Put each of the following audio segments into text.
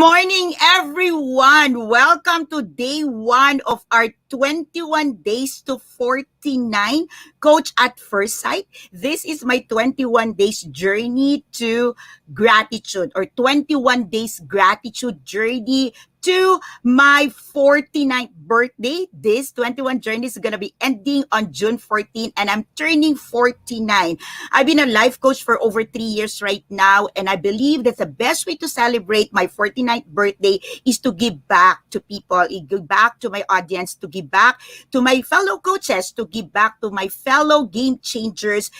morning, everyone. Welcome to day one of our 21 days to 49 Coach at First Sight. This is my 21 days journey to gratitude, or 21 days gratitude journey to my 49th birthday. This 21 journey is going to be ending on June 14, and I'm turning 49. I've been a life coach for over 3 years right now, and I believe that the best way to celebrate my 49th birthday is to give back to people, give back to my audience, to give back to my fellow coaches, to give back to my fellow game changers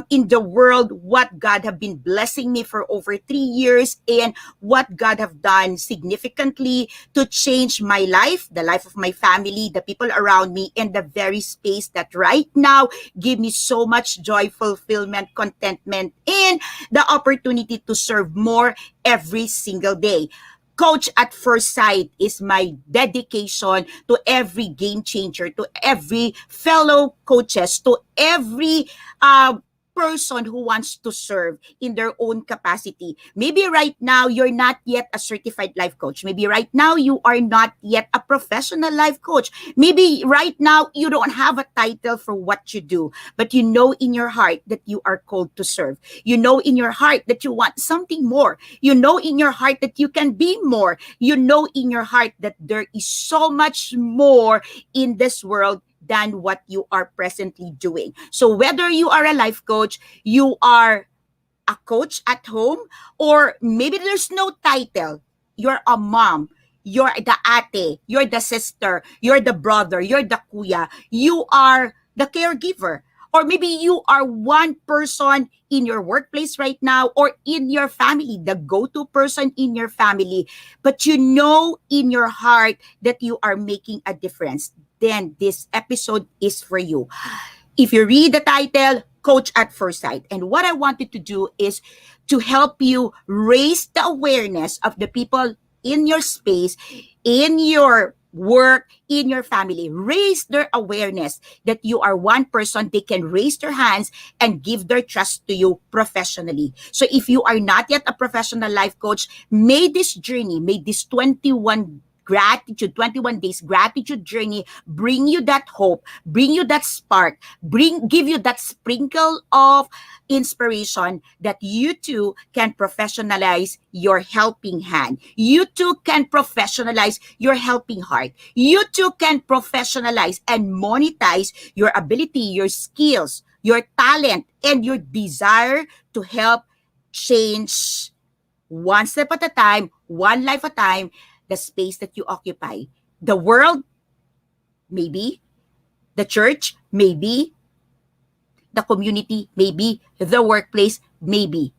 in the world, what God have been blessing me for over 3 years, and what God have done significantly to change my life, the life of my family, the people around me, and the very space that right now give me so much joy, fulfillment, contentment, and the opportunity to serve more every single day. Coach at First Sight is my dedication to every game changer, to every fellow coaches, to every person who wants to serve in their own capacity. Maybe right now you're not yet a certified life coach. Maybe right now you are not yet a professional life coach. Maybe right now you don't have a title for what you do, but you know in your heart that you are called to serve. You know in your heart that you want something more. You know in your heart that you can be more. You know in your heart that there is so much more in this world than what you are presently doing. So whether you are a life coach, you are a coach at home, or maybe there's no title. You're a mom, you're the ate, you're the sister, you're the brother, you're the kuya, you are the caregiver. Or maybe you are one person in your workplace right now, or in your family, the go-to person in your family. But you know in your heart that you are making a difference. Then this episode is for you. If you read the title, Coach at First Sight, and what I wanted to do is to help you raise the awareness of the people in your space, in your work, in your family. Raise their awareness that you are one person. They can raise their hands and give their trust to you professionally. So if you are not yet a professional life coach, may this journey, may this 21 days gratitude journey bring you that hope, bring you that spark, give you that sprinkle of inspiration that you too can professionalize your helping hand. You too can professionalize your helping heart. You too can professionalize and monetize your ability, your skills, your talent, and your desire to help change one step at a time, one life at a time, the space that you occupy. The world, maybe. The church, maybe. The community, maybe. The workplace, maybe.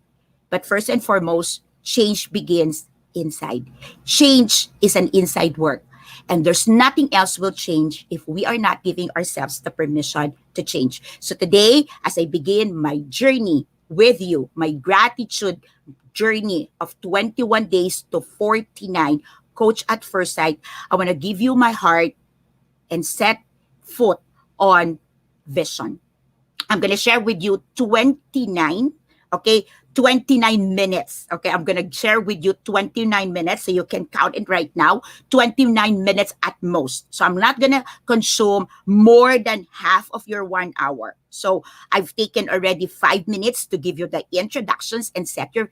But first and foremost, change begins inside. Change is an inside work. And there's nothing else will change if we are not giving ourselves the permission to change. So today, as I begin my journey with you, my gratitude journey of 21 days to 49, Coach at First Sight, I want to give you my heart and set foot on vision. I'm going to share with you 29 minutes. Okay, I'm going to share with you 29 minutes, so you can count it right now. 29 minutes at most. So I'm not going to consume more than half of your 1 hour. So I've taken already 5 minutes to give you the introductions and set your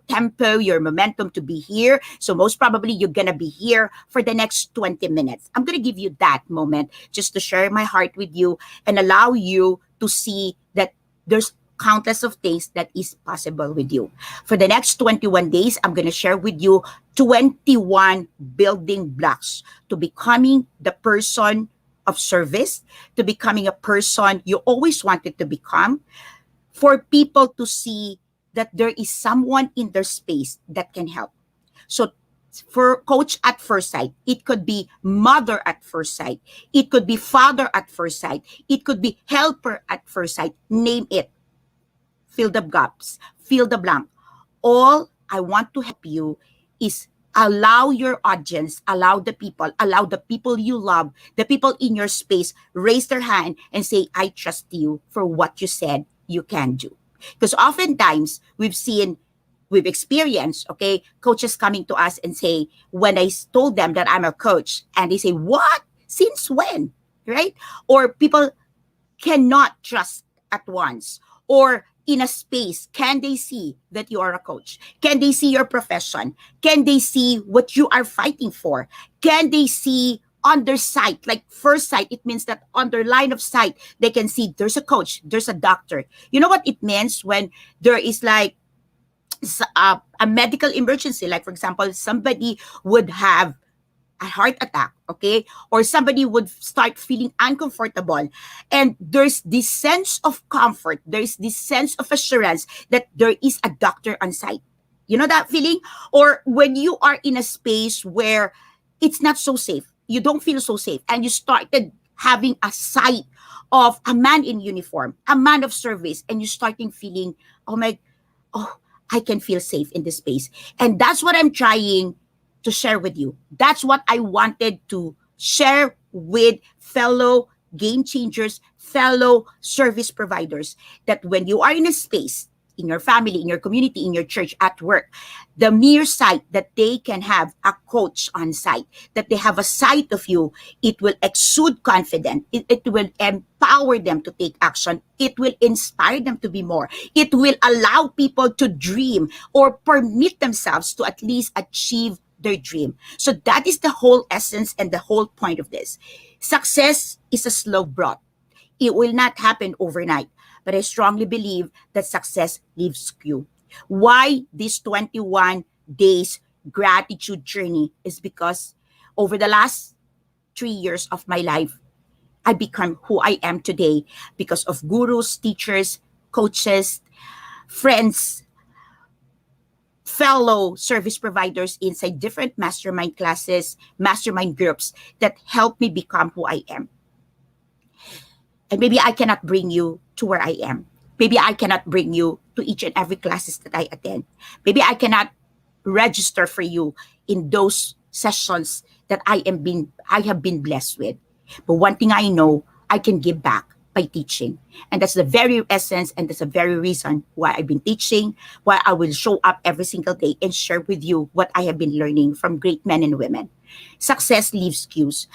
tempo, your momentum to be here. So most probably you're going to be here for the next 20 minutes. I'm going to give you that moment just to share my heart with you and allow you to see that there's countless of things that is possible with you. For the next 21 days, I'm going to share with you 21 building blocks to becoming the person of service, to becoming a person you always wanted to become, for people to see that there is someone in their space that can help. So for Coach at First Sight, it could be mother at first sight. It could be father at first sight. It could be helper at first sight. Name it. Fill the gaps, fill the blank. All I want to help you is allow your audience, allow the people you love, the people in your space, raise their hand and say, I trust you for what you said you can do. Because oftentimes we've seen we've experienced, okay, coaches coming to us and say, when I told them that I'm a coach, and they say, what? Since when? Right? Or people cannot trust at once, or in a space, can they see that you are a coach? Can they see your profession? Can they see what you are fighting for? Can they see under sight, like first sight? It means that under line of sight, they can see there's a coach, there's a doctor. You know what it means when there is like a medical emergency, like for example, somebody would have a heart attack, okay? Or somebody would start feeling uncomfortable. And there's this sense of comfort, there's this sense of assurance that there is a doctor on site. You know that feeling? Or when you are in a space where it's not so safe, you don't feel so safe, and you started having a sight of a man in uniform, a man of service, and you starting feeling, oh my, oh, I can feel safe in this space. And that's what I'm trying to share with you. That's what I wanted to share with fellow game changers, fellow service providers, that when you are in a space, in your family, in your community, in your church, at work, the mere sight that they can have a coach on site, that they have a sight of you, it will exude confidence. It will empower them to take action. It will inspire them to be more. It will allow people to dream or permit themselves to at least achieve their dream. So that is the whole essence and the whole point of this. Success is a slow broth. It will not happen overnight, but I strongly believe that success leaves you. Why this 21 days gratitude journey is because over the last 3 years of my life, I become who I am today because of gurus, teachers, coaches, friends, fellow service providers inside different mastermind classes, mastermind groups that help me become who I am. And maybe I cannot bring you to where I am. Maybe I cannot bring you to each and every classes that I attend. Maybe I cannot register for you in those sessions that I have been blessed with. But one thing I know, I can give back by teaching. And that's the very essence, and that's the very reason why I've been teaching, why I will show up every single day and share with you what I have been learning from great men and women. Success leaves cues.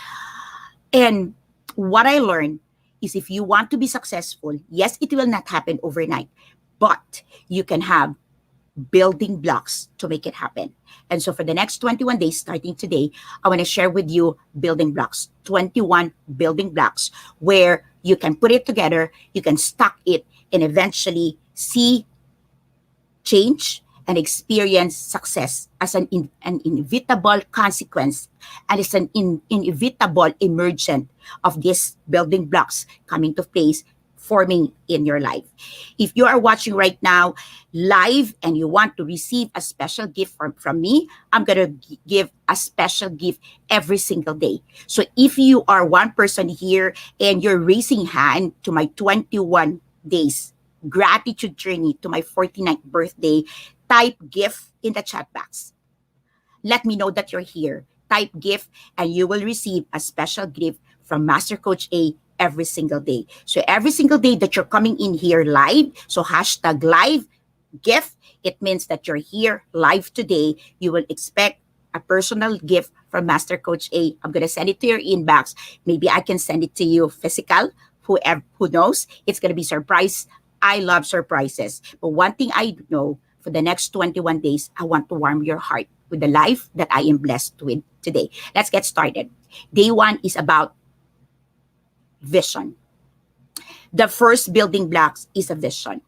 And what I learned is, if you want to be successful, yes, it will not happen overnight, but you can have building blocks to make it happen. And so for the next 21 days, starting today, I want to share with you building blocks, 21 building blocks, where you can put it together, you can stack it, and eventually see change and experience success as an inevitable consequence, and it's an inevitable emergent of these building blocks coming to place, forming in your life. If you are watching right now live and you want to receive a special gift from me, I'm going to give a special gift every single day. So if you are one person here and you're raising hand to my 21 days gratitude journey to my 49th birthday, type gift in the chat box. Let me know that you're here. Type gift and you will receive a special gift from Master Coach A every single day. So every single day that you're coming in here live, so hashtag live gift, it means that you're here live today. You will expect a personal gift from Master Coach A. I'm going to send it to your inbox. Maybe I can send it to you physical. Who knows? It's going to be surprise. I love surprises. But one thing I know, for the next 21 days, I want to warm your heart with the life that I am blessed with today. Let's get started. Day one is about vision. The first building blocks is a vision.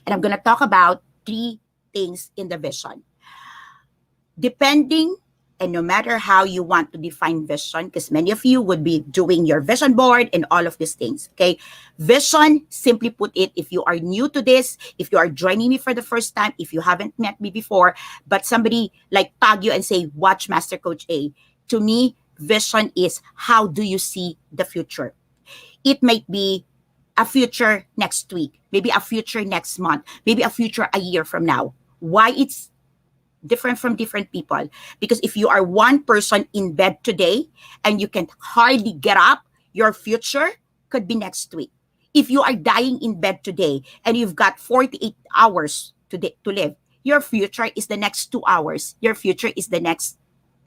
And I'm going to talk about 3 things in the vision. Depending, and no matter how you want to define vision, because many of you would be doing your vision board and all of these things, okay? Vision, simply put it, if you are new to this, if you are joining me for the first time, if you haven't met me before, but somebody like tag you and say, watch Master Coach A. To me, vision is, how do you see the future? It might be a future next week, maybe a future next month, maybe a future a year from now. Why it's different from different people? Because if you are one person in bed today and you can hardly get up, your future could be next week. If you are dying in bed today and you've got 48 hours to live, Your future is the next 2 hours. Your future is the next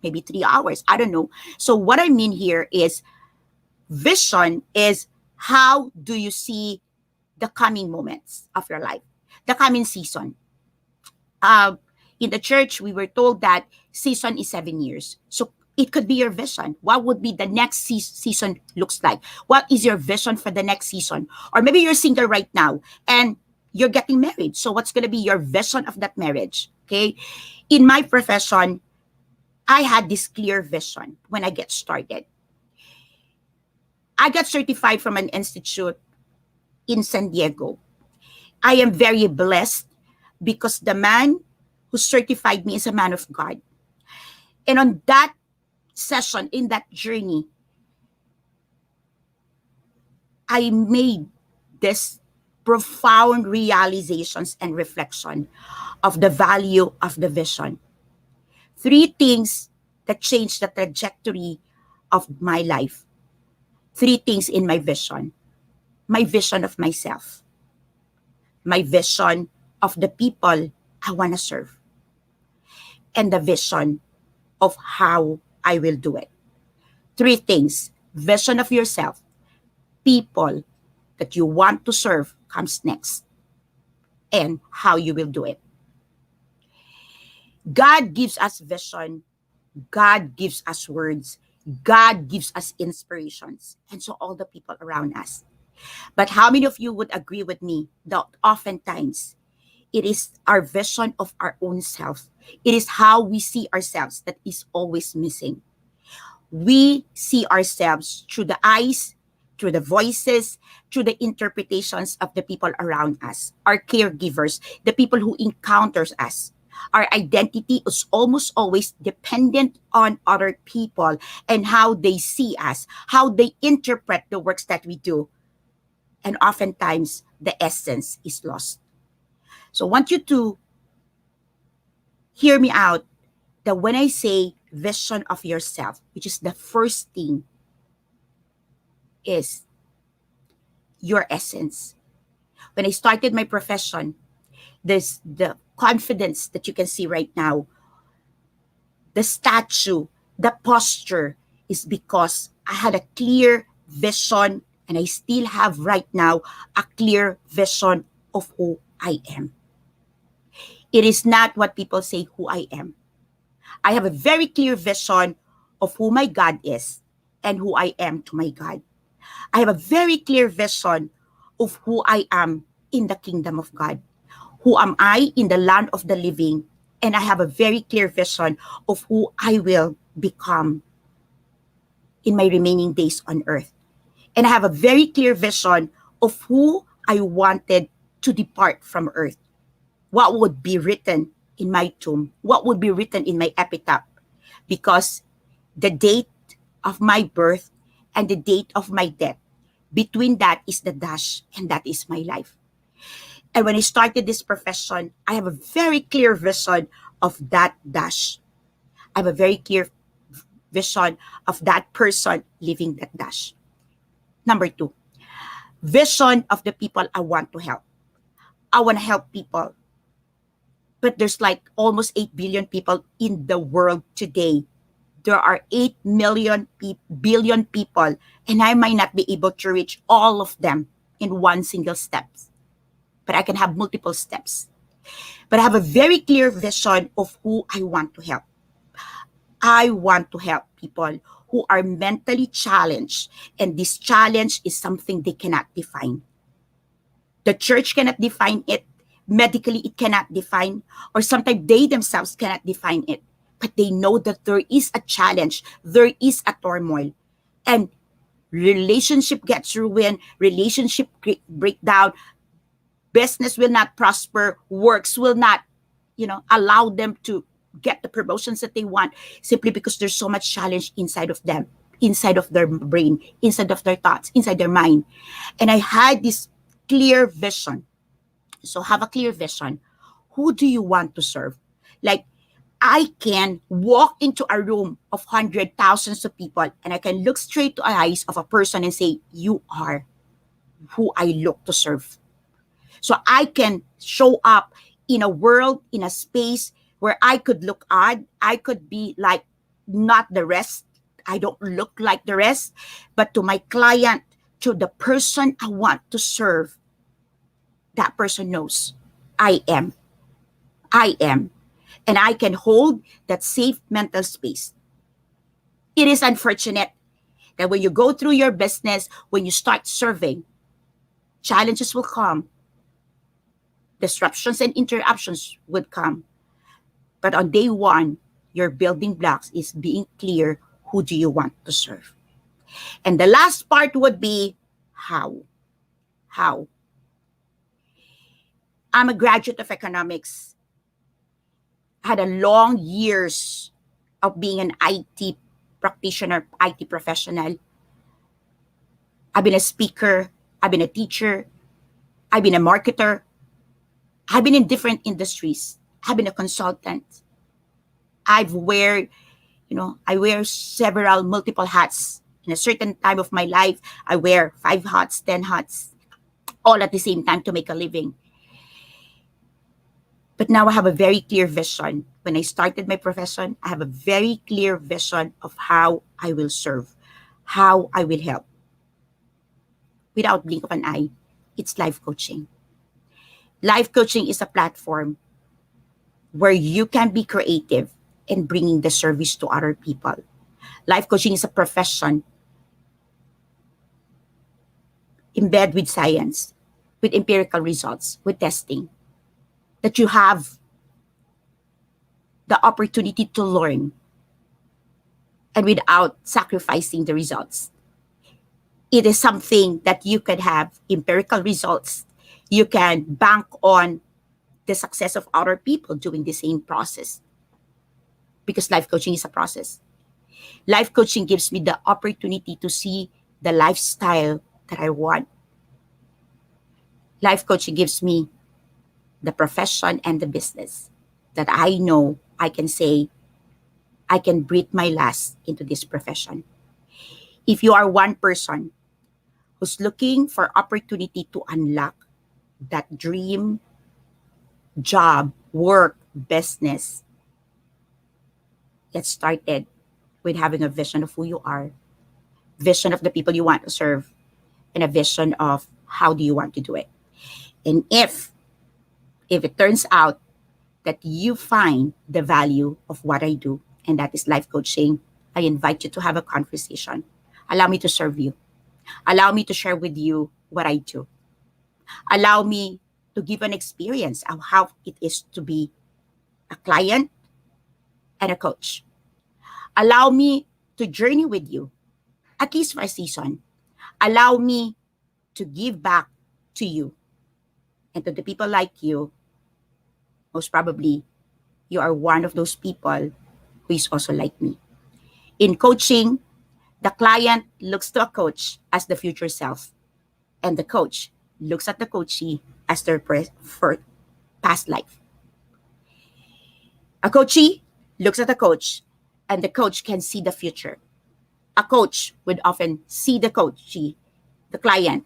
maybe 3 hours. I don't know. So what I mean here is vision is how do you see the coming moments of your life, the coming season. Uh, in the church, we were told that season is 7 years. So it could be your vision. What would be the next season looks like? What is your vision for the next season? Or maybe you're single right now and you're getting married. So what's going to be your vision of that marriage? Okay. In my profession, I had this clear vision when I get started. I got certified from an institute in San Diego. I am very blessed because the man who certified me is a man of God. And on that session, in that journey, I made this profound realizations and reflection of the value of the vision. Three things that changed the trajectory of my life. Three things in my vision. My vision of myself. My vision of the people I want to serve. And the vision of how I will do it. Three things. Vision of yourself. People that you want to serve comes next. And how you will do it. God gives us vision. God gives us words. God gives us inspirations. And so all the people around us. But how many of you would agree with me that oftentimes it is our vision of our own self. It is how we see ourselves that is always missing. We see ourselves through the eyes, through the voices, through the interpretations of the people around us, our caregivers, the people who encounters us. Our identity is almost always dependent on other people and how they see us, how they interpret the works that we do. And oftentimes, the essence is lost. So I want you to hear me out that when I say vision of yourself, which is the first thing, is your essence. When I started my profession, there's the confidence that you can see right now, the statue, the posture is because I had a clear vision, and I still have right now a clear vision of who I am. It is not what people say who I am. I have a very clear vision of who my God is and who I am to my God. I have a very clear vision of who I am in the kingdom of God. Who am I in the land of the living? And I have a very clear vision of who I will become in my remaining days on earth. And I have a very clear vision of who I wanted to depart from earth. What would be written in my tomb? What would be written in my epitaph? Because the date of my birth and the date of my death, between that is the dash, and that is my life. And when I started this profession, I have a very clear vision of that dash. I have a very clear vision of that person living that dash. Number two, vision of the people I want to help. I want to help people. But there's like almost 8 billion people in the world today. There are 8 billion people, and I might not be able to reach all of them in one single step. But I can have multiple steps. But I have a very clear vision of who I want to help. I want to help people who are mentally challenged, and this challenge is something they cannot define. The church cannot define it. Medically, it cannot define, or sometimes they themselves cannot define it. But they know that there is a challenge, there is a turmoil, and relationship gets ruined, relationship break down, business will not prosper, works will not, allow them to get the promotions that they want, simply because there's so much challenge inside of them, inside of their brain, inside of their thoughts, inside their mind. And I had this clear vision. So have a clear vision. Who do you want to serve? Like, I can walk into a room of hundreds, thousands of people, and I can look straight to the eyes of a person and say, you are who I look to serve. So I can show up in a world, in a space where I could look odd, I could be like not the rest. I don't look like the rest, but to my client, to the person I want to serve, that person knows I am. I am. And I can hold that safe mental space. It is unfortunate that when you go through your business, when you start serving, challenges will come, disruptions and interruptions would come. But on day one, your building blocks is being clear who do you want to serve. And the last part would be how. How? I'm a graduate of economics, had a long years of being an IT practitioner, IT professional. I've been a speaker, I've been a teacher, I've been a marketer, I've been in different industries, I've been a consultant. I wear several multiple hats. In a certain time of my life, I wear 5 hats, 10 hats, all at the same time to make a living. But now I have a very clear vision. When I started my profession, I have a very clear vision of how I will serve, how I will help. Without blink of an eye, it's life coaching. Life coaching is a platform where you can be creative in bringing the service to other people. Life coaching is a profession embed with science, with empirical results, with testing, that you have the opportunity to learn and without sacrificing the results. It is something that you can have empirical results. You can bank on the success of other people doing the same process because life coaching is a process. Life coaching gives me the opportunity to see the lifestyle that I want. Life coaching gives me the profession and the business that I know I can say, I can breathe my last into this profession. If you are one person who's looking for opportunity to unlock that dream, job, work, business, get started with having a vision of who you are, vision of the people you want to serve, and a vision of how do you want to do it. And if it turns out that you find the value of what I do, and that is life coaching, I invite you to have a conversation. Allow me to serve you. Allow me to share with you what I do. Allow me to give an experience of how it is to be a client and a coach. Allow me to journey with you, at least for a season. Allow me to give back to you and to the people like you. Most probably, you are one of those people who is also like me. In coaching, the client looks to a coach as the future self, and the coach looks at the coachee as their for past life. A coachee looks at a coach, and the coach can see the future. A coach would often see the coachee, the client,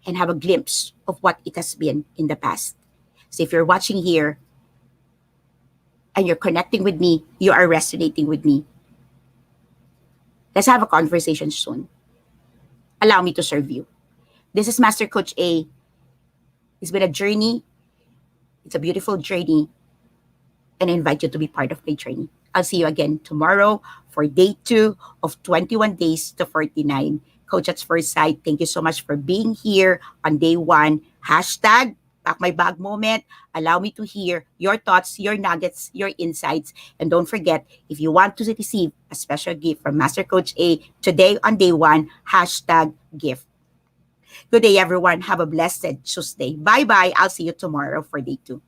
and have a glimpse of what it has been in the past. So if you're watching here and you're connecting with me, you are resonating with me, let's have a conversation soon. Allow me to serve you. This is Master Coach A. It's been a journey. It's a beautiful journey. And I invite you to be part of my journey. I'll see you again tomorrow for day 2 of 21 days to 49. Coach at First Sight, thank you so much for being here on day 1. Hashtag Pack My Bag Moment. Allow me to hear your thoughts, your nuggets, your insights. And don't forget, if you want to receive a special gift from Master Coach A today on day 1, hashtag gift. Good day, everyone. Have a blessed Tuesday. Bye-bye. I'll see you tomorrow for day 2.